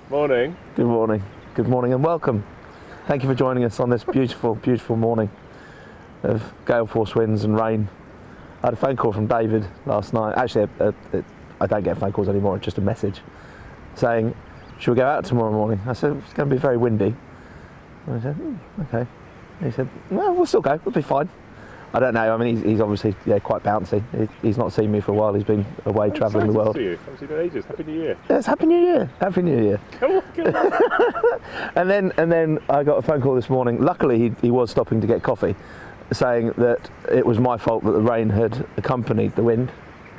Morning. Good morning. Good morning and welcome. Thank you for joining us on this beautiful, beautiful morning of gale force winds and rain. I had a phone call from David last night. Actually, I don't get phone calls anymore, just a message saying, should we go out tomorrow morning? I said, it's going to be very windy. And I said, okay. And he said, well, we'll still go, we'll be fine. I don't know, I mean, he's obviously quite bouncy. He's not seen me for a while, he's been away travelling the world. See you. I've seen you in ages. Happy New Year. Yes, Happy New Year. Happy New Year. Come on. And then I got a phone call this morning. Luckily, he was stopping to get coffee, saying that it was my fault that the rain had accompanied the wind.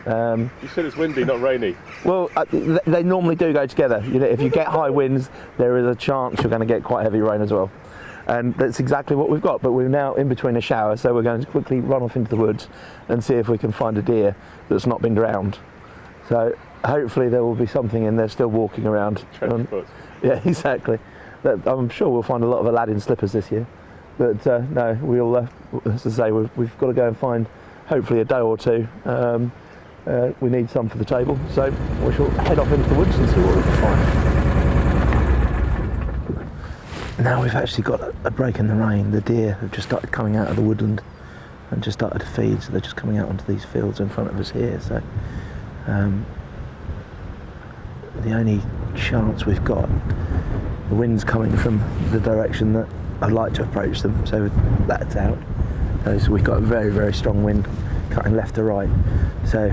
You said it's windy, not rainy. Well, they normally do go together. You know, if you get high winds, there is a chance you're going to get quite heavy rain as well. And that's exactly what we've got, but we're now in between a shower, so we're going to quickly run off into the woods and see if we can find a deer that's not been drowned. So hopefully there will be something in there still walking around. Yeah, exactly. I'm sure we'll find a lot of Aladdin slippers this year. But no, we'll, as I say, we've got to go and find hopefully a doe or two. We need some for the table, so we shall head off into the woods and see what we can find. Now we've actually got a break in the rain. The deer have just started coming out of the woodland and just started to feed, so they're just coming out onto these fields in front of us here. So the only chance we've got, the wind's coming from the direction that I'd like to approach them, so that's out. So we've got a very, very strong wind cutting left to right. So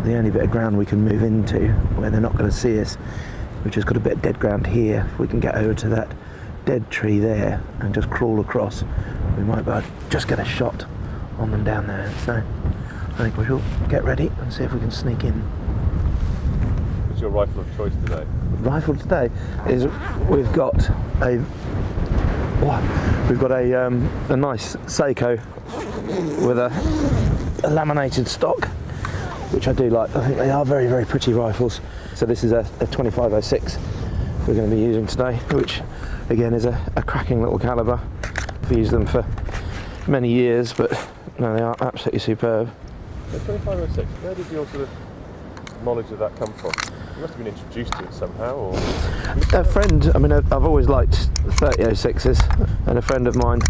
the only bit of ground we can move into where they're not going to see us, we've just got a bit of dead ground here. If we can get over to that dead tree there and just crawl across, we might be able to just get a shot on them down there. So I think we shall get ready and see if we can sneak in. What's your rifle of choice today? Rifle today is we've got a nice Sako with a laminated stock, which I do like. I think they are very, very pretty rifles. So this is a 2506 we're going to be using today, which again is a cracking little calibre. I've used them for many years, but no, they are absolutely superb. The 2506, where did your sort of knowledge of that come from? You must have been introduced to it somehow, or? A friend, I mean, I've always liked 3006s, and a friend of mine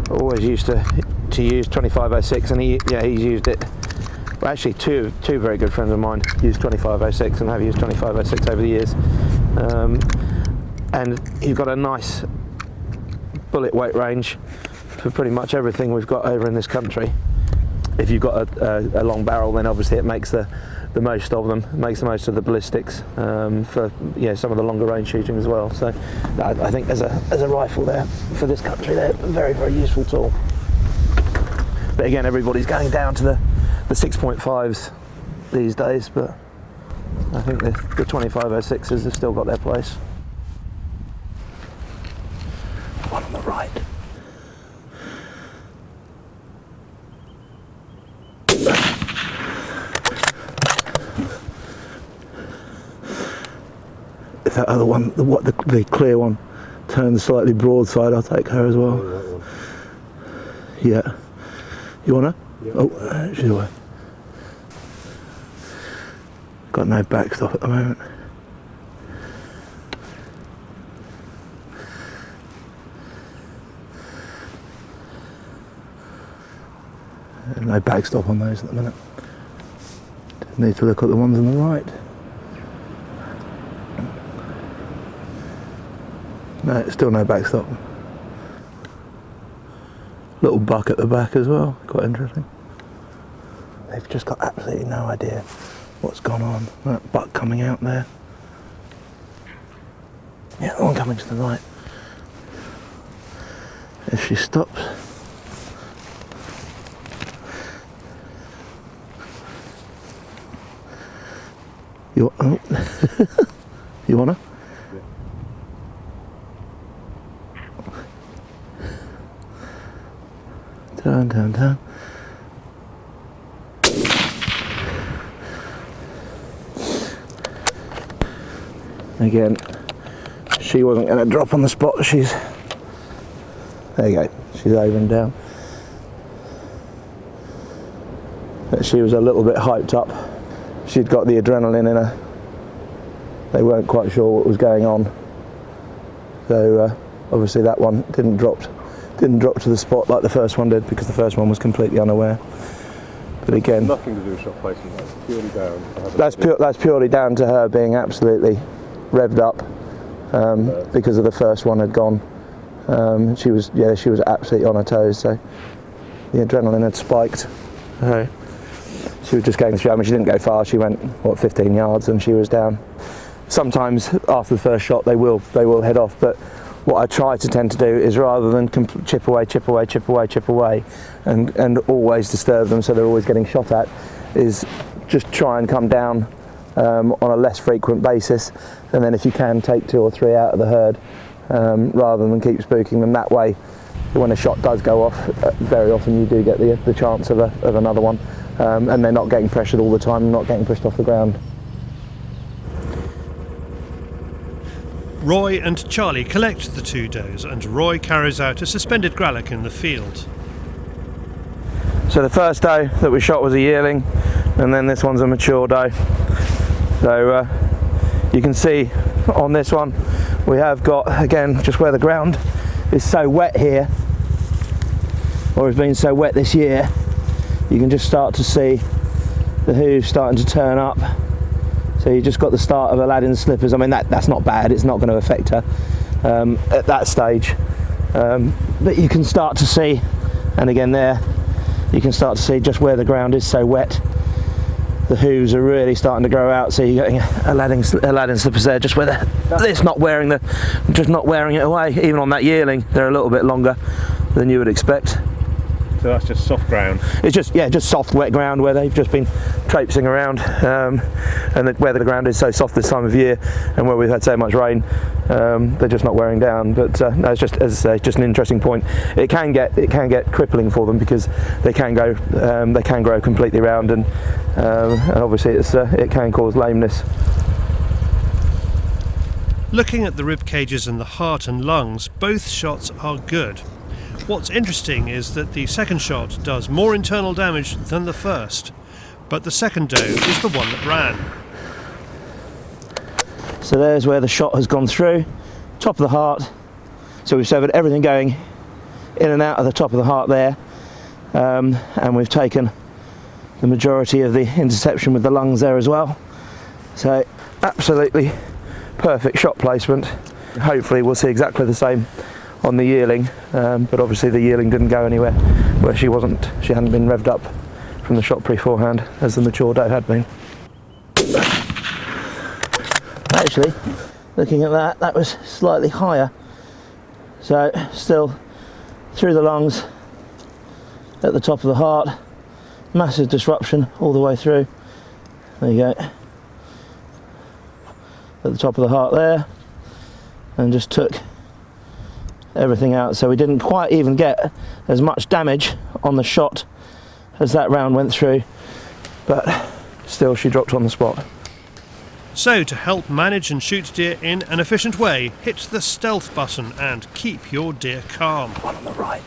always used to use 2506, and he's used it. Well, actually, two very good friends of mine use 2506 and have used 2506 over the years. And you've got a nice bullet weight range for pretty much everything we've got over in this country. If you've got a long barrel, then obviously it makes the most of them, it makes the most of the ballistics for some of the longer range shooting as well. So I think as a rifle there for this country, they're a very, very useful tool. But again, everybody's going down to the 6.5s these days, but I think the 2506s have still got their place. One on the right. If that other one, the clear one, turns slightly broadside, I'll take her as well. Yeah. You want her? Yeah. Oh, she's away. Got no backstop at the moment. No backstop on those at the minute. Just need to look at the ones on the right. No, still no backstop. Little buck at the back as well, quite interesting. They've just got absolutely no idea what's gone on. That buck coming out there. Yeah, the one coming to the right. If she stops. You want her? Turn. Again, she wasn't going to drop on the spot. There you go. She's over and down. But she was a little bit hyped up. She'd got the adrenaline in her. they weren't quite sure what was going on. So obviously that one didn't drop to the spot like the first one did, because the first one was completely unaware. But again, nothing to do with shot placement. That's purely down. That's purely down to her being absolutely revved up because of the first one had gone. She was absolutely on her toes. So the adrenaline had spiked. She was just going to show. I mean, she didn't go far. She went 15 yards and she was down. Sometimes after the first shot they will head off, but what I try to tend to do is, rather than chip away and always disturb them so they're always getting shot at, is just try and come down on a less frequent basis, and then if you can take 2 or 3 out of the herd rather than keep spooking them. That way, when a shot does go off, very often you do get the chance of another one, and they're not getting pressured all the time, not getting pushed off the ground. Roy and Charlie collect the 2 does, and Roy carries out a suspended gralloch in the field. So the first doe that we shot was a yearling, and then this one's a mature doe. So you can see on this one we have got, again, just where the ground is so wet here, or has been so wet this year, you can just start to see the hooves starting to turn up. So you just got the start of Aladdin's slippers. I mean, that's not bad, it's not going to affect her at that stage. But you can start to see, and again there, you can start to see just where the ground is so wet, the hooves are really starting to grow out. So you're getting Aladdin slippers there, just where it's not wearing it away. Even on that yearling, they're a little bit longer than you would expect. So that's just soft ground. It's just soft, wet ground where they've just been traipsing around, and where the ground is so soft this time of year, and where we've had so much rain, they're just not wearing down. But no, it's just, as I say, just an interesting point. It can get crippling for them, because they can grow completely round, and obviously it can cause lameness. Looking at the rib cages and the heart and lungs, both shots are good. What's interesting is that the second shot does more internal damage than the first, but the second doe is the one that ran. So there's where the shot has gone through, top of the heart. So we've severed everything going in and out of the top of the heart there, and we've taken the majority of the interception with the lungs there as well. So absolutely perfect shot placement. Hopefully we'll see exactly the same on the yearling, but obviously the yearling didn't go anywhere where she hadn't been revved up from the shot beforehand as the mature doe had been. Actually, looking at that was slightly higher, so still through the lungs, at the top of the heart, massive disruption all the way through. There you go, at the top of the heart there, and just took everything out. So we didn't quite even get as much damage on the shot as that round went through, but still she dropped on the spot. So to help manage and shoot deer in an efficient way, hit the stealth button and keep your deer calm. One on the right.